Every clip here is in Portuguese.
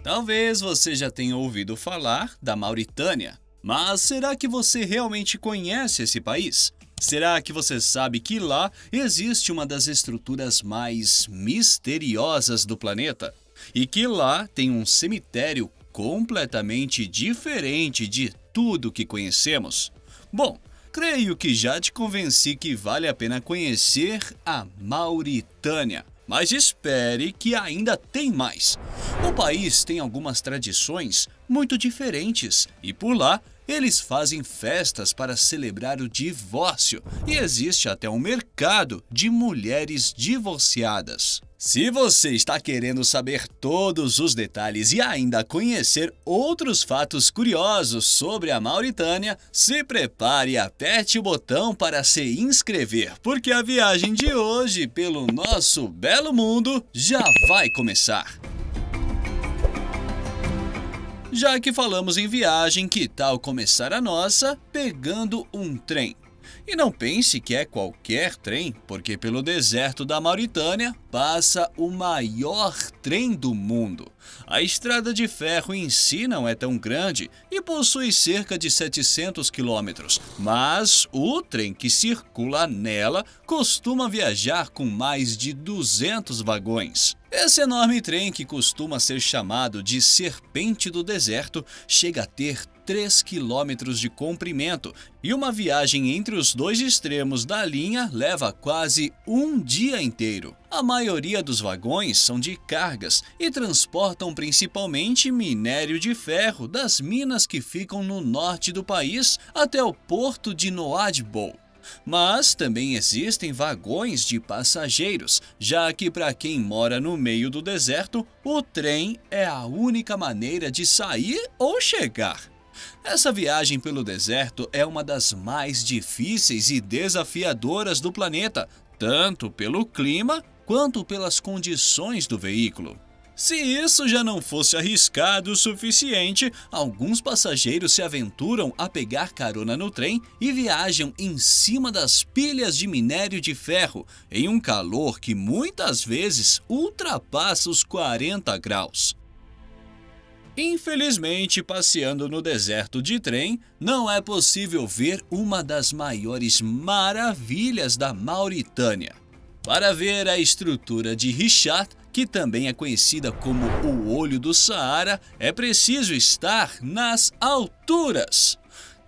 Talvez você já tenha ouvido falar da Mauritânia, mas será que você realmente conhece esse país? Será que você sabe que lá existe uma das estruturas mais misteriosas do planeta? E que lá tem um cemitério completamente diferente de tudo que conhecemos? Bom, creio que já te convenci que vale a pena conhecer a Mauritânia. Mas espere que ainda tem mais. O país tem algumas tradições muito diferentes e por lá eles fazem festas para celebrar o divórcio e existe até um mercado de mulheres divorciadas. Se você está querendo saber todos os detalhes e ainda conhecer outros fatos curiosos sobre a Mauritânia, se prepare e aperte o botão para se inscrever, porque a viagem de hoje pelo nosso belo mundo já vai começar. Já que falamos em viagem, que tal começar a nossa pegando um trem? E não pense que é qualquer trem, porque pelo deserto da Mauritânia passa o maior trem do mundo. A estrada de ferro em si não é tão grande e possui cerca de 700 quilômetros, mas o trem que circula nela costuma viajar com mais de 200 vagões. Esse enorme trem, que costuma ser chamado de Serpente do Deserto, chega a ter 3 quilômetros de comprimento e uma viagem entre os dois extremos da linha leva quase um dia inteiro. A maioria dos vagões são de cargas e transportam principalmente minério de ferro das minas que ficam no norte do país até o porto de Nouadhibou. Mas também existem vagões de passageiros, já que para quem mora no meio do deserto, o trem é a única maneira de sair ou chegar. Essa viagem pelo deserto é uma das mais difíceis e desafiadoras do planeta, tanto pelo clima quanto pelas condições do veículo. Se isso já não fosse arriscado o suficiente, alguns passageiros se aventuram a pegar carona no trem e viajam em cima das pilhas de minério de ferro, em um calor que muitas vezes ultrapassa os 40 graus. Infelizmente, passeando no deserto de trem, não é possível ver uma das maiores maravilhas da Mauritânia. Para ver a estrutura de Richat, que também é conhecida como o Olho do Saara, é preciso estar nas alturas.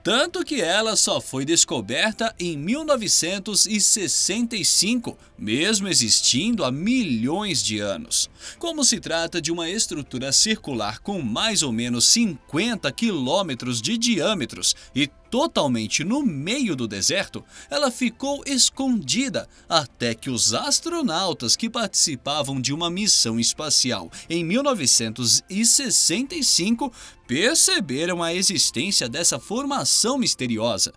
Tanto que ela só foi descoberta em 1965, mesmo existindo há milhões de anos. Como se trata de uma estrutura circular com mais ou menos 50 quilômetros de diâmetros e totalmente no meio do deserto, ela ficou escondida até que os astronautas que participavam de uma missão espacial em 1965 perceberam a existência dessa formação misteriosa.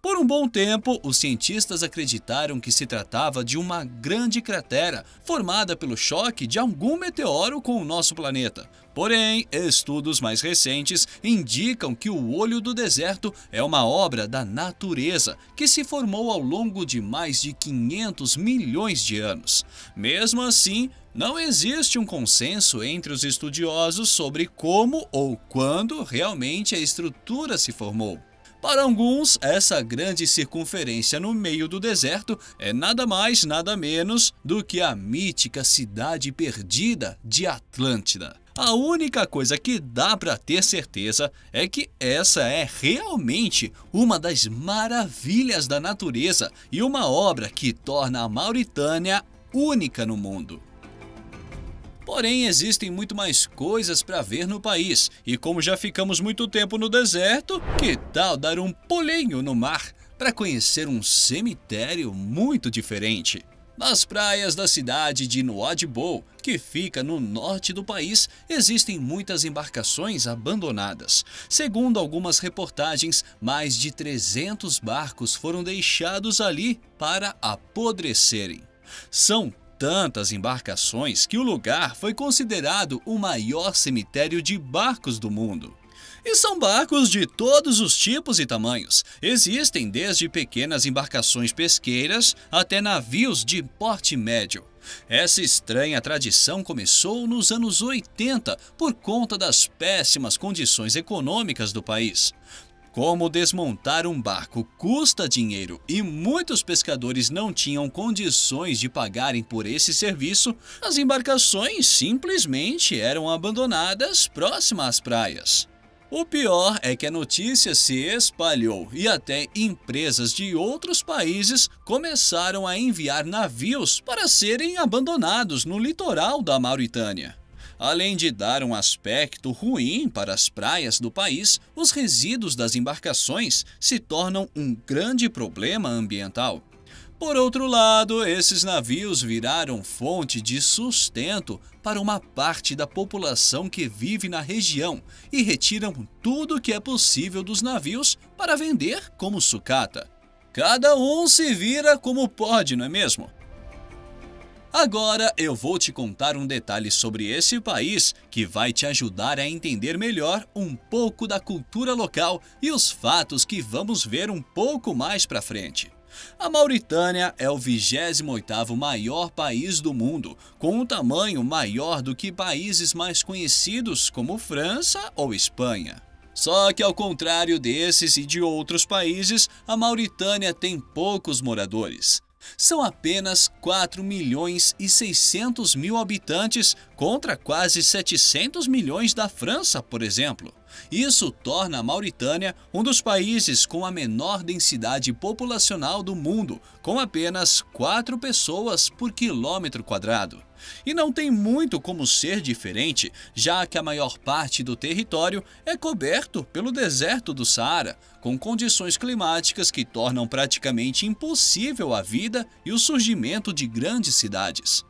Por um bom tempo, os cientistas acreditaram que se tratava de uma grande cratera formada pelo choque de algum meteoro com o nosso planeta. Porém, estudos mais recentes indicam que o Olho do Deserto é uma obra da natureza que se formou ao longo de mais de 500 milhões de anos. Mesmo assim, não existe um consenso entre os estudiosos sobre como ou quando realmente a estrutura se formou. Para alguns, essa grande circunferência no meio do deserto é nada mais, nada menos do que a mítica cidade perdida de Atlântida. A única coisa que dá para ter certeza é que essa é realmente uma das maravilhas da natureza e uma obra que torna a Mauritânia única no mundo. Porém, existem muito mais coisas para ver no país, e como já ficamos muito tempo no deserto, que tal dar um pulinho no mar para conhecer um cemitério muito diferente? Nas praias da cidade de Nouadhibou, que fica no norte do país, existem muitas embarcações abandonadas. Segundo algumas reportagens, mais de 300 barcos foram deixados ali para apodrecerem. São tantas embarcações que o lugar foi considerado o maior cemitério de barcos do mundo. E são barcos de todos os tipos e tamanhos. Existem desde pequenas embarcações pesqueiras até navios de porte médio. Essa estranha tradição começou nos anos 80 por conta das péssimas condições econômicas do país. Como desmontar um barco custa dinheiro e muitos pescadores não tinham condições de pagarem por esse serviço, as embarcações simplesmente eram abandonadas próximas às praias. O pior é que a notícia se espalhou e até empresas de outros países começaram a enviar navios para serem abandonados no litoral da Mauritânia. Além de dar um aspecto ruim para as praias do país, os resíduos das embarcações se tornam um grande problema ambiental. Por outro lado, esses navios viraram fonte de sustento para uma parte da população que vive na região e retiram tudo que é possível dos navios para vender como sucata. Cada um se vira como pode, não é mesmo? Agora eu vou te contar um detalhe sobre esse país que vai te ajudar a entender melhor um pouco da cultura local e os fatos que vamos ver um pouco mais para frente. A Mauritânia é o 28º maior país do mundo, com um tamanho maior do que países mais conhecidos como França ou Espanha. Só que ao contrário desses e de outros países, a Mauritânia tem poucos moradores. São apenas 4.600.000 habitantes contra quase 700 milhões da França, por exemplo. Isso torna a Mauritânia um dos países com a menor densidade populacional do mundo, com apenas 4 pessoas por quilômetro quadrado. E não tem muito como ser diferente, já que a maior parte do território é coberto pelo deserto do Saara, com condições climáticas que tornam praticamente impossível a vida e o surgimento de grandes cidades.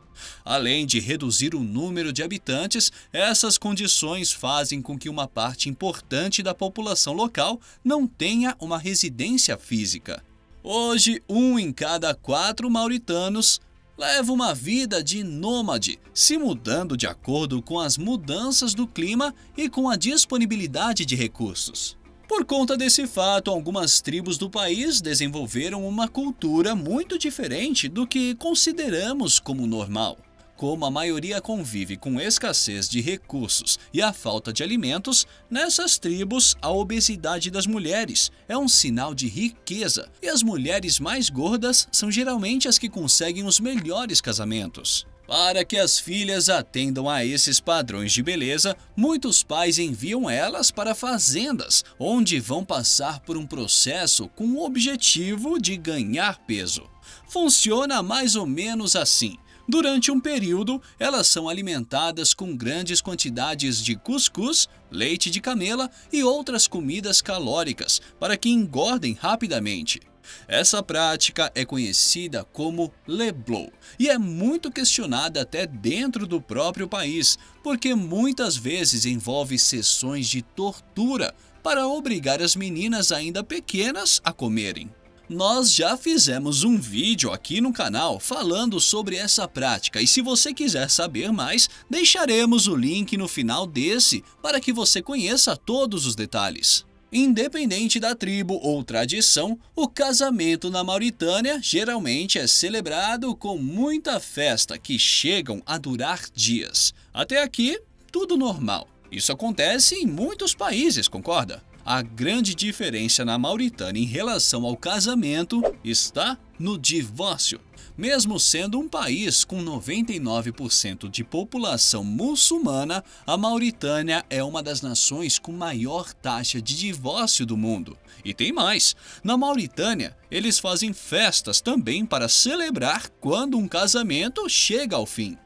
Além de reduzir o número de habitantes, essas condições fazem com que uma parte importante da população local não tenha uma residência física. Hoje, 1 em cada 4 mauritanos leva uma vida de nômade, se mudando de acordo com as mudanças do clima e com a disponibilidade de recursos. Por conta desse fato, algumas tribos do país desenvolveram uma cultura muito diferente do que consideramos como normal. Como a maioria convive com escassez de recursos e a falta de alimentos, nessas tribos a obesidade das mulheres é um sinal de riqueza e as mulheres mais gordas são geralmente as que conseguem os melhores casamentos. Para que as filhas atendam a esses padrões de beleza, muitos pais enviam elas para fazendas, onde vão passar por um processo com o objetivo de ganhar peso. Funciona mais ou menos assim. Durante um período, elas são alimentadas com grandes quantidades de cuscuz, leite de camela e outras comidas calóricas para que engordem rapidamente. Essa prática é conhecida como leblow e é muito questionada até dentro do próprio país, porque muitas vezes envolve sessões de tortura para obrigar as meninas ainda pequenas a comerem. Nós já fizemos um vídeo aqui no canal falando sobre essa prática e se você quiser saber mais, deixaremos o link no final desse para que você conheça todos os detalhes. Independente da tribo ou tradição, o casamento na Mauritânia geralmente é celebrado com muita festa que chegam a durar dias. Até aqui, tudo normal. Isso acontece em muitos países, concorda? A grande diferença na Mauritânia em relação ao casamento está no divórcio. Mesmo sendo um país com 99% de população muçulmana, a Mauritânia é uma das nações com maior taxa de divórcio do mundo. E tem mais, na Mauritânia eles fazem festas também para celebrar quando um casamento chega ao fim.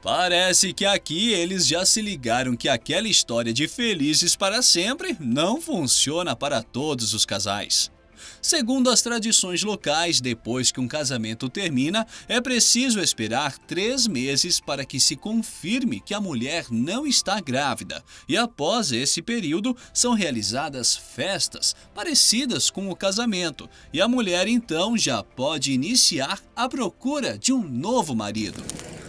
Parece que aqui eles já se ligaram que aquela história de felizes para sempre não funciona para todos os casais. Segundo as tradições locais, depois que um casamento termina, é preciso esperar 3 meses para que se confirme que a mulher não está grávida. E após esse período, são realizadas festas parecidas com o casamento. E a mulher então já pode iniciar a procura de um novo marido.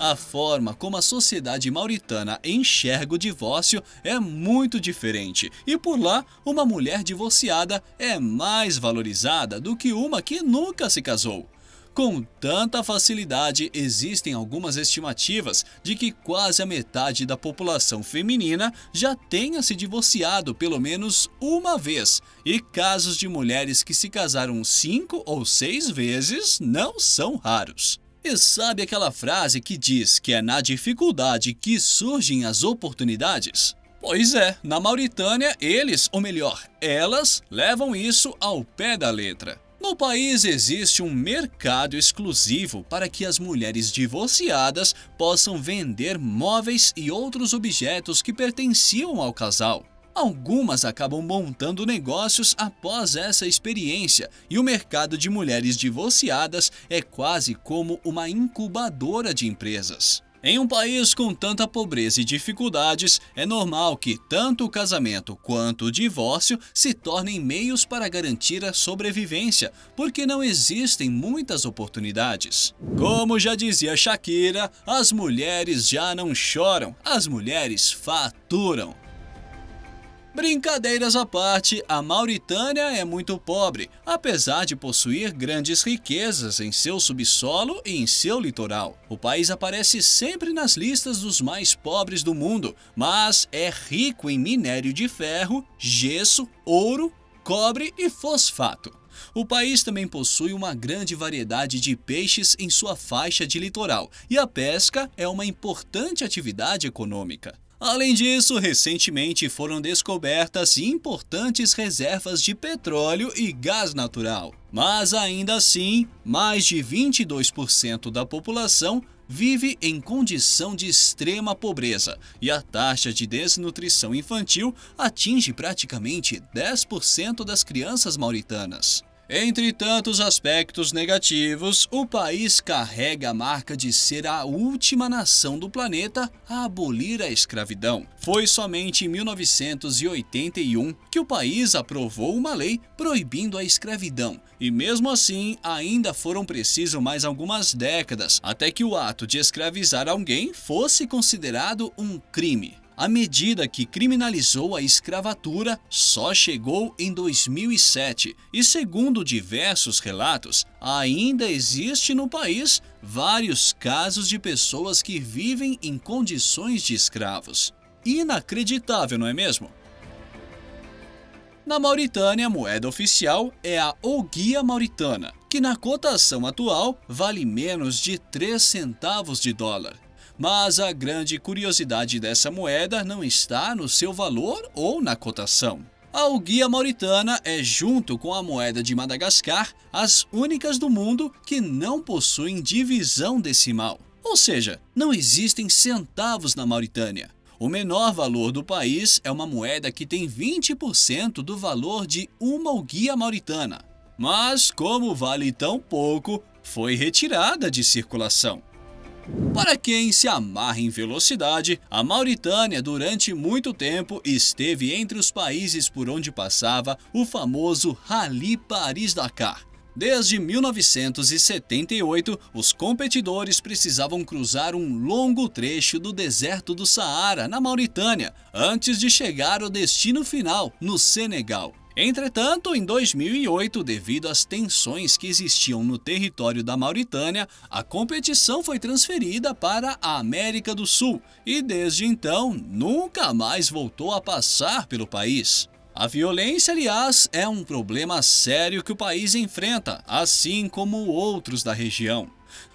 A forma como a sociedade mauritana enxerga o divórcio é muito diferente e por lá uma mulher divorciada é mais valorizada do que uma que nunca se casou. Com tanta facilidade, existem algumas estimativas de que quase a metade da população feminina já tenha se divorciado pelo menos uma vez, e casos de mulheres que se casaram 5 ou 6 vezes não são raros. E sabe aquela frase que diz que é na dificuldade que surgem as oportunidades? Pois é, na Mauritânia eles, ou melhor, elas, levam isso ao pé da letra. No país existe um mercado exclusivo para que as mulheres divorciadas possam vender móveis e outros objetos que pertenciam ao casal. Algumas acabam montando negócios após essa experiência e o mercado de mulheres divorciadas é quase como uma incubadora de empresas. Em um país com tanta pobreza e dificuldades, é normal que tanto o casamento quanto o divórcio se tornem meios para garantir a sobrevivência, porque não existem muitas oportunidades. Como já dizia Shakira, as mulheres já não choram, as mulheres faturam. Brincadeiras à parte, a Mauritânia é muito pobre, apesar de possuir grandes riquezas em seu subsolo e em seu litoral. O país aparece sempre nas listas dos mais pobres do mundo, mas é rico em minério de ferro, gesso, ouro, cobre e fosfato. O país também possui uma grande variedade de peixes em sua faixa de litoral, e a pesca é uma importante atividade econômica. Além disso, recentemente foram descobertas importantes reservas de petróleo e gás natural. Mas ainda assim, mais de 22% da população vive em condição de extrema pobreza e a taxa de desnutrição infantil atinge praticamente 10% das crianças mauritanas. Entre tantos aspectos negativos, o país carrega a marca de ser a última nação do planeta a abolir a escravidão. Foi somente em 1981 que o país aprovou uma lei proibindo a escravidão, e mesmo assim ainda foram precisas mais algumas décadas até que o ato de escravizar alguém fosse considerado um crime. A medida que criminalizou a escravatura só chegou em 2007 e, segundo diversos relatos, ainda existe no país vários casos de pessoas que vivem em condições de escravos. Inacreditável, não é mesmo? Na Mauritânia, a moeda oficial é a ouguia mauritana, que na cotação atual vale menos de 3 centavos de dólar. Mas a grande curiosidade dessa moeda não está no seu valor ou na cotação. A ouguia mauritana é, junto com a moeda de Madagascar, as únicas do mundo que não possuem divisão decimal. Ou seja, não existem centavos na Mauritânia. O menor valor do país é uma moeda que tem 20% do valor de uma ouguia mauritana. Mas, como vale tão pouco, foi retirada de circulação. Para quem se amarra em velocidade, a Mauritânia durante muito tempo esteve entre os países por onde passava o famoso Rally Paris-Dakar. Desde 1978, os competidores precisavam cruzar um longo trecho do deserto do Saara, na Mauritânia, antes de chegar ao destino final, no Senegal. Entretanto, em 2008, devido às tensões que existiam no território da Mauritânia, a competição foi transferida para a América do Sul e, desde então, nunca mais voltou a passar pelo país. A violência, aliás, é um problema sério que o país enfrenta, assim como outros da região.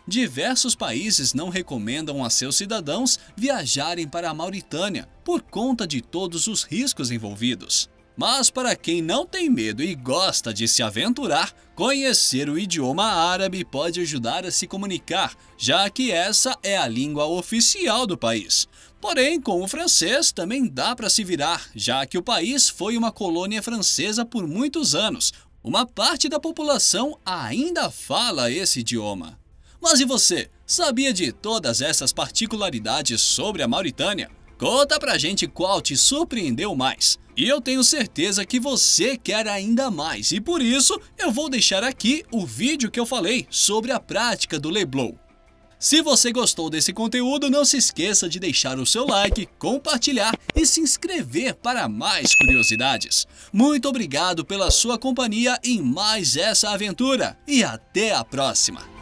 Diversos países não recomendam a seus cidadãos viajarem para a Mauritânia por conta de todos os riscos envolvidos. Mas para quem não tem medo e gosta de se aventurar, conhecer o idioma árabe pode ajudar a se comunicar, já que essa é a língua oficial do país. Porém, com o francês também dá para se virar, já que o país foi uma colônia francesa por muitos anos. Uma parte da população ainda fala esse idioma. Mas e você? Sabia de todas essas particularidades sobre a Mauritânia? Conta pra gente qual te surpreendeu mais. E eu tenho certeza que você quer ainda mais, e por isso eu vou deixar aqui o vídeo que eu falei sobre a prática do Leblow. Se você gostou desse conteúdo, não se esqueça de deixar o seu like, compartilhar e se inscrever para mais curiosidades. Muito obrigado pela sua companhia em mais essa aventura e até a próxima!